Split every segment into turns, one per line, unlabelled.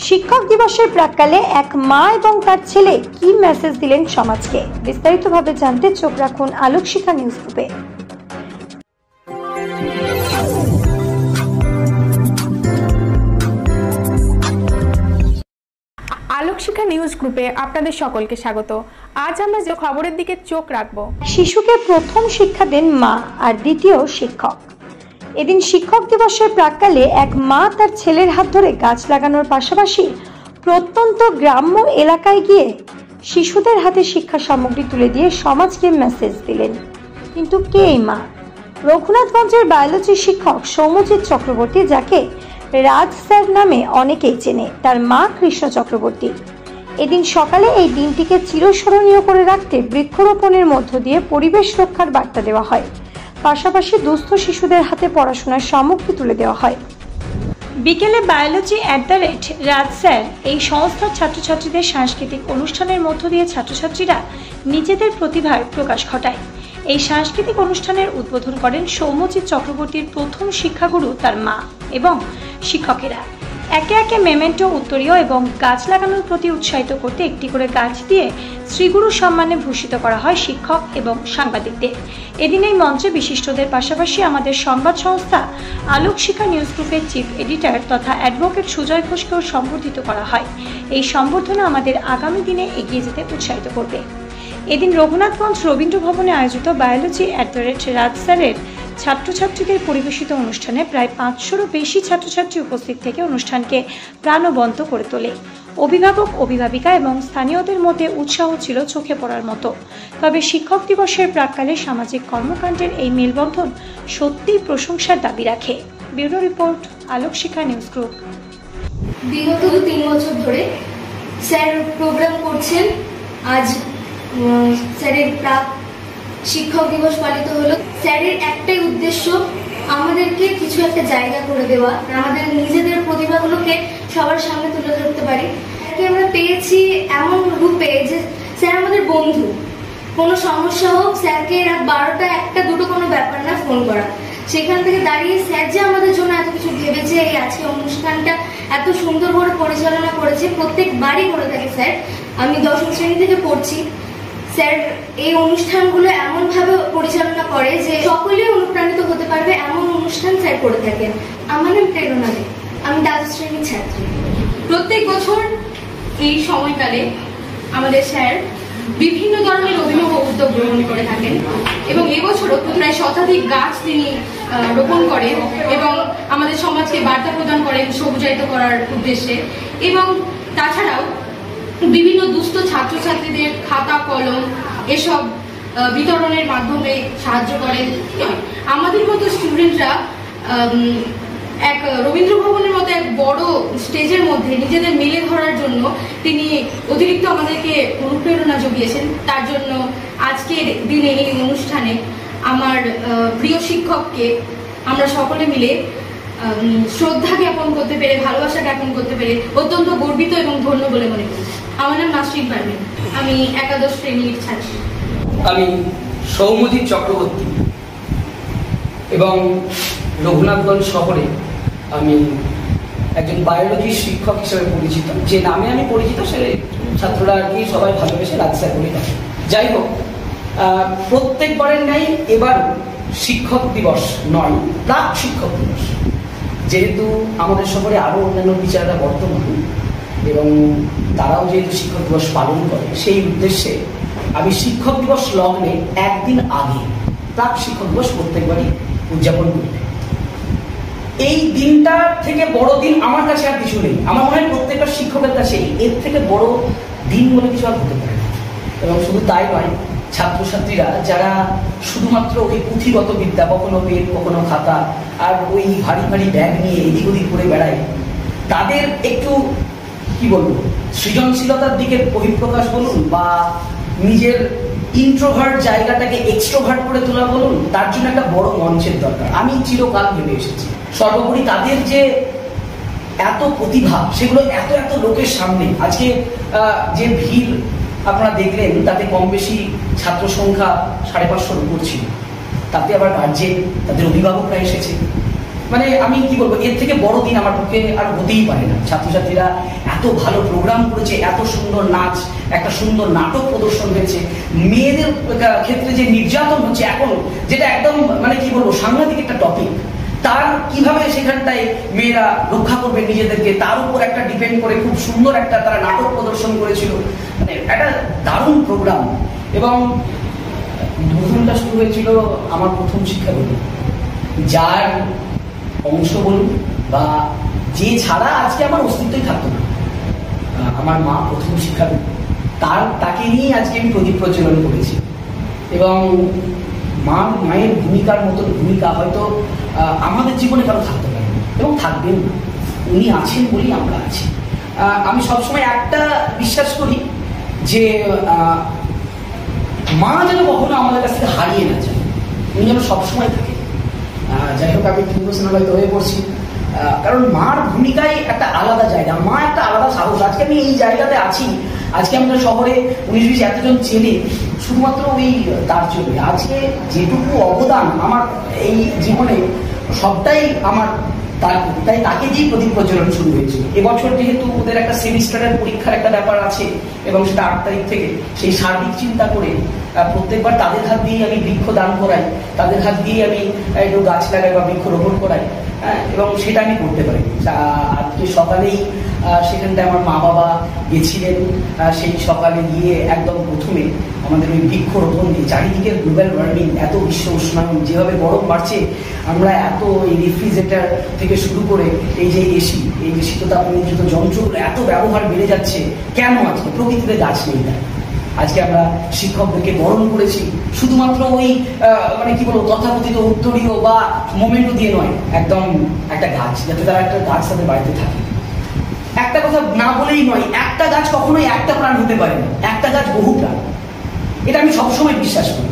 শিক্ষক দিবসের প্রাক্কালে এক মা এবং তার ছেলে কি মেসেজ দিলেন সমাজকে, বিস্তারিতভাবে জানতে চোখ রাখুন আলোকশিখা নিউজ গ্রুপে।
আলোকশিখা নিউজ গ্রুপে আপনাদের সকলকে স্বাগত। আজ আমরা যে খবরের দিকে চোখ রাখবো,
শিশুকে প্রথম শিক্ষা দেন মা আর দ্বিতীয় শিক্ষক। এদিন শিক্ষক দিবসের প্রাক্কালে এক মা তার ছেলের হাত ধরে গাছ লাগানোর পাশাপাশি প্রত্যন্ত গ্রাম্য এলাকায় গিয়ে শিশুদের হাতে শিক্ষা সামগ্রী তুলে দিয়ে সমাজকে মেসেজ দিলেন। কিন্তু কে এই মা? রঘুনাথগঞ্জের বায়োলজি শিক্ষক সৌম্যজিৎ চক্রবর্তী, যাকে রাজ স্যার নামে অনেকেই চেনে, তার মা কৃষ্ণ চক্রবর্তী। এদিন সকালে এই দিনটিকে চিরস্মরণীয় করে রাখতে বৃক্ষরোপণের মধ্য দিয়ে পরিবেশ রক্ষার বার্তা দেওয়া হয়, পাশাপাশি দুস্থ শিশুদের হাতে পড়াশোনার সামগ্রী তুলে দেওয়া হয়। বিকেলে বায়োলজি রাজ স্যার এই সংস্থার ছাত্রছাত্রীদের সাংস্কৃতিক অনুষ্ঠানের মধ্য দিয়ে ছাত্রছাত্রীরা নিজেদের প্রতিভার প্রকাশ ঘটায়। এই সাংস্কৃতিক অনুষ্ঠানের উদ্বোধন করেন সৌম্যজিৎ চক্রবর্তীর প্রথম শিক্ষাগুরু তার মা এবং শিক্ষকেরা। একে একে মেমেন্টো, উত্তরীয় এবং গাছ লাগানোর প্রতি উৎসাহিত করতে একটি করে গাছ দিয়ে শ্রীগুরু সম্মানে ভূষিত করা হয় শিক্ষক এবং সাংবাদিকদের। এদিন এই মঞ্চে বিশিষ্টদের পাশাপাশি আমাদের সংবাদ সংস্থা আলোকশিখা নিউজ গ্রুপের চিফ এডিটর তথা অ্যাডভোকেট সুজয় ঘোষকেও সম্বর্ধিত করা হয়। এই সম্বর্ধনা আমাদের আগামী দিনে এগিয়ে যেতে উৎসাহিত করবে। এদিন রঘুনাথগঞ্জ রবীন্দ্র ভবনে আয়োজিত বায়োলজি রাজ স্যারের ছাত্রছাত্রীদের পরিবেশিত অনুষ্ঠানে প্রায় 500-রও বেশি ছাত্রছাত্রী উপস্থিত থেকে অনুষ্ঠানকে প্রাণবন্ত করে তোলে। অভিভাবক, অভিভাবিকা এবং স্থানীয়দের মধ্যে উৎসাহ ছিল চোখে পড়ার মতো। তবে শিক্ষক দিবসের প্রাক্কালে সামাজিক কর্মকাণ্ডের এই মেলবন্ধন সত্যিই প্রশংসার দাবি রাখে। Bureau report, Alokshikha news group.
বিগত 3 বছর ধরে স্যার প্রোগ্রাম করছেন। আজ স্যারের শিক্ষক দিবস পালিত হলো। স্যারের একটাই উদ্দেশ্য, আমাদেরকে কিছু একটা জায়গা করে দেওয়া, আমাদের নিজেদের প্রতিভাগুলোকে সবার সামনে তুলে ধরতে পারি। আমরা পেয়েছি এমন রূপে যে স্যার আমাদের বন্ধু। কোনো সমস্যা হোক, স্যারকে রাত 12টা, 1টা, 2টো কোনো ব্যাপার না ফোন করা। সেখান থেকে দাঁড়িয়ে স্যার যে আমাদের জন্য এত কিছু ভেবেছে, এই আজকে অনুষ্ঠানটা এত সুন্দর করে পরিচালনা করেছে, প্রত্যেকবারই করে থাকে স্যার। আমি 10ম শ্রেণী থেকে পড়ছি। স্যার এই অনুষ্ঠানগুলো এমনভাবে পরিচালনা করে যে সকলেই অনুপ্রাণিত হতে পারবে, এমন অনুষ্ঠান স্যার করে থাকেন। আমার নাম প্রেরণা দে, আমি 12ম শ্রেণীর ছাত্রী।
প্রত্যেক বছর এই সময়কালে আমাদের স্যার বিভিন্ন ধরনের অভিনব উদ্যোগ গ্রহণ করে থাকেন এবং এবছরও প্রায় শতাধিক গাছ তিনি রোপণ করেন এবং আমাদের সমাজকে বার্তা প্রদান করেন সবুজায়িত করার উদ্দেশ্যে। এবং তাছাড়াও বিভিন্ন দুস্থ ছাত্রছাত্রীদের খাতা, কলম এসব বিতরণের মাধ্যমে সাহায্য করেন। আমাদের মতো স্টুডেন্টরা এক রবীন্দ্র ভবনের মতো এক বড় স্টেজের মধ্যে নিজেদের মেলে ধরার জন্য তিনি অতিরিক্ত আমাদেরকে অনুপ্রেরণা জুগিয়েছেন। তার জন্য আজকের দিনে এই অনুষ্ঠানে আমার প্রিয় শিক্ষককে আমরা সকলে মিলে শ্রদ্ধা জ্ঞাপন করতে পেরে, ভালোবাসা জ্ঞাপন করতে পেরে অত্যন্ত গর্বিত এবং ধন্য বলে মনে করি। আমার নাম নাসরিন পারভিন, আমি একাদশ শ্রেণীর ছাত্রী।
আমি সৌম্যজিৎ চক্রবর্তী এবং রঘুনাথগঞ্জ শহরে আমি একজন বায়োলজি শিক্ষক হিসেবে পরিচিত। যে নামে আমি পরিচিত সে ছাত্ররা আর কি সবাই ভালোবেসে রাজ স্যার বলে ডাকে। যাই হোক, প্রত্যেকবারের ন্যায় এবার শিক্ষক দিবস নয়, প্রাক শিক্ষক দিবস। যেহেতু আমাদের শহরে আরও অন্যান্য টিচাররা বর্তমান এবং তারাও যেহেতু শিক্ষক দিবস পালন করে, সেই উদ্দেশ্যে আমি শিক্ষক দিবস লগ্নে একদিন আগে প্রাক শিক্ষক দিবস প্রত্যেকবারই উদযাপন করি। এই দিনটা থেকে বড় দিন আমার কাছে আর কিছু নেই। আমার মনে হয় প্রত্যেকটা শিক্ষকের কাছে এর থেকে বড় দিন বলে কিছু আর হতে পারে না। এবং শুধু তাই নয়, ছাত্রছাত্রীরা যারা শুধুমাত্র ওই পুঁথিগত বিদ্যা, কখনো পেন, কখনো খাতা আর ওই ভারী ভারী ব্যাগ নিয়ে এদিক ওদিক করে বেড়ায়, তাদের একটু কি বলবো, সৃজনশীলতার দিকে বহিঃপ্রকাশ বলুন বা নিজের ইন্ট্রোভার্ট জায়গাটাকে এক্সট্রোভার্ট করে তোলা বলুন, তার জন্য একটা বড় মঞ্চের দরকার। আমি চিরকাল ভেবে এসেছি সর্বোপরি তাদের যে এত প্রতিভা, সেগুলো এত এত লোকের সামনে আজকে যে ভিড় আপনারা দেখলেন, তাতে কম বেশি ছাত্র সংখ্যা 550-র উপর ছিল। তাতে আবার গার্জেন, তাদের অভিভাবকরা এসেছে। মানে আমি কি বলবো, এর থেকে বড় দিন আমার পক্ষে আর হতেই পারে না। ছাত্রছাত্রীরা এত ভালো প্রোগ্রাম করেছে, এত সুন্দর নাচ, একটা সুন্দর নাটক প্রদর্শন হয়েছে। মেয়েদের ক্ষেত্রে যে নির্যাতন হচ্ছে এখন, যেটা একদম মানে কি বলবো সাংঘাতিক একটা টপিক, তার কিভাবে সেখানটায় মেয়েরা রক্ষা করবে নিজেদেরকে, তার উপর একটা ডিপেন্ড করে খুব সুন্দর একটা তারা নাটক প্রদর্শন করেছিল। মানে একটা দারুণ প্রোগ্রাম। এবং উদ্বোধনটা শুরু হয়েছিল আমার প্রথম শিক্ষাগুরু, যার অংশ বলুন বা যে ছাড়া আজকে আমার অস্তিত্বই থাকতো না, আমার মা প্রথম শিক্ষাগুরু। তাকে নিয়ে আজকে আমি প্রদীপ প্রজ্বলন করেছি। এবং মায়ের ভূমিকার মতন ভূমিকা হয়তো আমাদের জীবনে কারো থাকতে পারে এবং থাকবেন না। উনি আছেন বলেই আমরা আছি। আমি সবসময় একটা বিশ্বাস করি যে মা যেন কখনো আমাদের কাছ থেকে হারিয়ে না যায়, উনি যেন সবসময় থাকে। যাই হোক, আমি ইমোশনাল হয়তো হয়ে পড়ছি, কারণ মার ভূমিকায় একটা আলাদা জায়গা, মা একটা আলাদা সাহস। আজকে আমি এই জায়গাতে আছি, আজকে আমাদের শহরে 19-20 এতজন ছেলে, শুধুমাত্র ওই তার জন্য। আজকে যেটুকু অবদান আমার এই জীবনে, সবটাই আমার তাই তাকে দিয়ে প্রদীপ প্রজ্বলন শুরু হয়েছিল। এবছর যেহেতু ওদের একটা সেমিস্টারের পরীক্ষার একটা ব্যাপার আছে এবং সেটা 8 তারিখ থেকে, সেই সার্বিক চিন্তা করে প্রত্যেকবার তাদের হাত দিয়ে আমি বৃক্ষ দান করাই, তাদের হাত দিয়ে আমি একটু গাছ লাগাই বা বৃক্ষরোপণ করাই, এবং সেটা আমি করতে পারি। আজকে সকালেই সেখানটায় আমার মা বাবা গেছিলেন। সেই সকালে গিয়ে একদম প্রথমে আমাদের ওই বৃক্ষরোপণ দিয়ে, চারিদিকের গ্লোবাল ওয়ার্মিং, এত বিশ্ব উষ্ণায়ন, যেভাবে গরম বাড়ছে, আমরা এত এই রেফ্রিজারেটর থেকে শুরু করে এই যে এসি, এই যে শীততাপ নিয়ন্ত্রিত যন্ত্রগুলো এত ব্যবহার বেড়ে যাচ্ছে কেন? আজকে প্রকৃতিতে গাছ নেই না। আজকে আমরা শিক্ষকদেরকে বরণ করেছি শুধুমাত্র ওই মানে কি বলবো তথাকথিত উত্তরীয় বা মোমেন্টো দিয়ে নয়, একদম একটা গাছ, যাতে তারা একটা গাছ তাদের বাড়িতে থাকে। একটা কথা না বলেই নয়, একটা গাছ কখনোই একটা প্রাণ হতে পারে না, একটা গাছ বহু প্রাণ। এটা আমি সবসময় বিশ্বাস করি।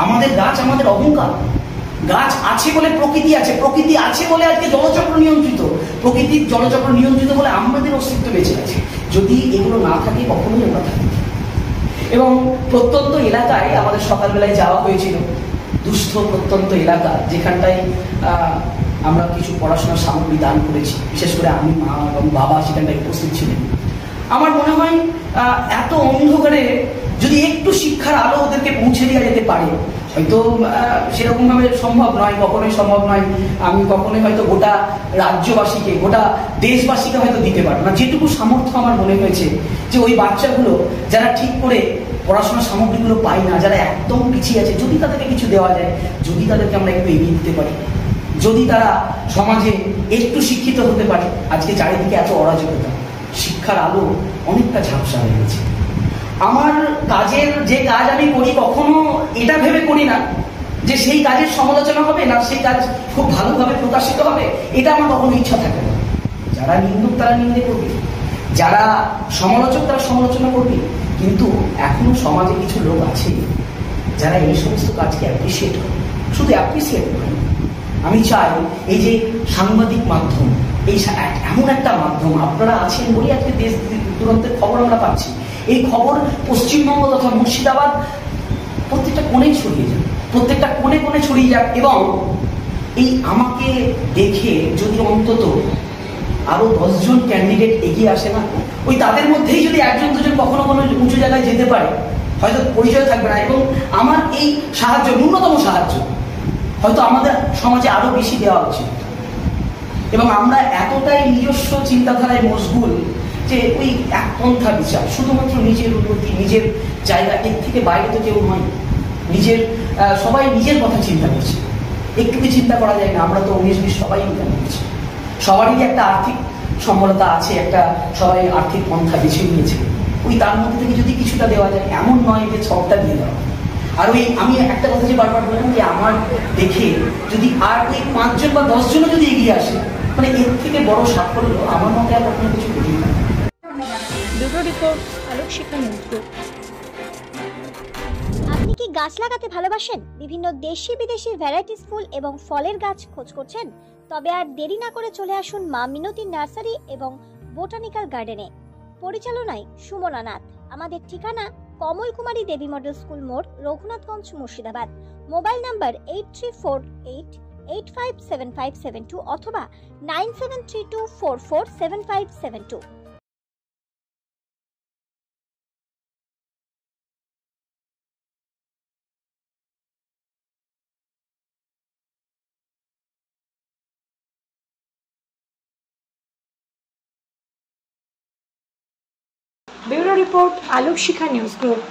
আমাদের গাছ আমাদের অহংকার। গাছ আছে বলে প্রকৃতি আছে, প্রকৃতি আছে বলে আজকে জলচক্র নিয়ন্ত্রিত, প্রকৃতির জলচক্র নিয়ন্ত্রিত বলে আমাদের অস্তিত্ব বেঁচে আছে। যদি এগুলো না থাকে কখনোই আমরা থাকি। এবং প্রত্যন্ত এলাকায় আমাদের সকালবেলায় যাওয়া হয়েছিল, দুস্থ প্রত্যন্ত এলাকা, যেখানটায় আমরা কিছু পড়াশোনার সামগ্রী দান করেছি। বিশেষ করে আমি, মা এবং বাবা সেখানটায় উপস্থিত ছিলেন। আমার মনে হয় এত অন্ধকারে যদি একটু শিক্ষার আলো ওদেরকে পৌঁছে দেওয়া যেতে পারে, হয়তো সেরকম ভাবে সম্ভব নয়, কখনোই সম্ভব নয়। আমি কখনোই হয়তো গোটা রাজ্যবাসীকে, গোটা দেশবাসীকে হয়তো দিতে পারবো না। যেটুকু সামর্থ্য আমার মনে হয়েছে যে ওই বাচ্চাগুলো যারা ঠিক করে পড়াশোনার সামগ্রীগুলো পায় না, যারা একদম পিছিয়ে আছে, যদি তাদেরকে কিছু দেওয়া যায়, যদি তাদেরকে আমরা একটু এগিয়ে দিতে পারি, যদি তারা সমাজে একটু শিক্ষিত হতে পারে। আজকে চারিদিকে এত অরাজকতা, শিক্ষার আলো অনেকটা ঝাপসা হয়ে গেছে। আমার কাজের যে কাজ আমি করি, কখনো এটা ভেবে করি না যে সেই কাজের সমালোচনা হবে না, সেই কাজ খুব ভালোভাবে প্রকাশিত হবে, এটা আমার কখনো ইচ্ছা থাকে না। যারা নিন্দুক তারা নিন্দে করবে, যারা সমালোচক তারা সমালোচনা করবে। কিন্তু এখনো সমাজে কিছু লোক আছে যারা এই সমস্ত কাজকে অ্যাপ্রিসিয়েট করে, শুধু অ্যাপ্রিসিয়েট করে। আমি চাই এই যে সাংবাদিক মাধ্যম, এই এমন একটা মাধ্যম, আপনারা আছেন বলে আজকে দেশ দূরান্তের খবর আমরা পাচ্ছি। এই খবর পশ্চিমবঙ্গ তথা মুর্শিদাবাদ প্রত্যেকটা কোণে ছড়িয়ে যাক, প্রত্যেকটা কোণে কোণে ছড়িয়ে যাক। এবং এই আমাকে দেখে যদি অন্তত আরো 10 জন ক্যান্ডিডেট এগিয়ে আসে না, ওই তাদের মধ্যেই যদি 1 জন 2 জন কখনো কোনো উঁচু জায়গায় যেতে পারে, হয়তো পরিচয় থাকবে না, এবং আমার এই সাহায্য, ন্যূনতম সাহায্য হয়তো আমাদের সমাজে আরো বেশি দেওয়া উচিত। এবং আমরা এতটাই নিজস্ব চিন্তাধারায় মশগুল যে ওই এক পন্থা বিচার, শুধুমাত্র নিজের উন্নতি, নিজের জায়গা, এর থেকে বাইরে তো কেউ নয়। নিজের সবাই নিজের কথা চিন্তা করছে, একটু কি চিন্তা করা যায় না? আমরা তো 19-20 সবাই ইনকাম করছি, সবারই একটা আর্থিক সম্বলতা আছে, একটা সবাই আর্থিক পন্থা বেছে নিয়েছে। ওই তার মধ্যে থেকে যদি কিছুটা দেওয়া যায়, এমন নয় যে সবটা দিয়ে দেওয়া। আর ওই আমি একটা কথা যে বারবার বললাম যে আমার দেখে যদি আর ওই 5 জন বা 10 জনও যদি এগিয়ে আসে, মানে এর থেকে বড় সাফল্য আমার মতে আর কখনো কিছু করি না।
দুটো রিপোর্ট, আলোক শিক্ষা নিউজ গ্রুপ।
আপনি কি গাছ লাগাতে ভালোবাসেন? বিভিন্ন দেশি বিদেশি ভ্যারাইটিস ফুল এবং ফলের গাছ খোঁজ করছেন? তবে আর দেরি না করে চলে আসুন মা মিনতি নার্সারি এবং বোটানিক্যাল গার্ডেনে। পরিচালনায় সুমনা নাথ। আমাদের ঠিকানা কমল কুমারী দেবী মডেল স্কুল মোড়, রঘুনাথগঞ্জ, মুর্শিদাবাদ। মোবাইল নাম্বার 8348 857572 অথবা 9732447572।
ব্যুরো রিপোর্ট, আলোক শিখা নিউজ গ্রুপ।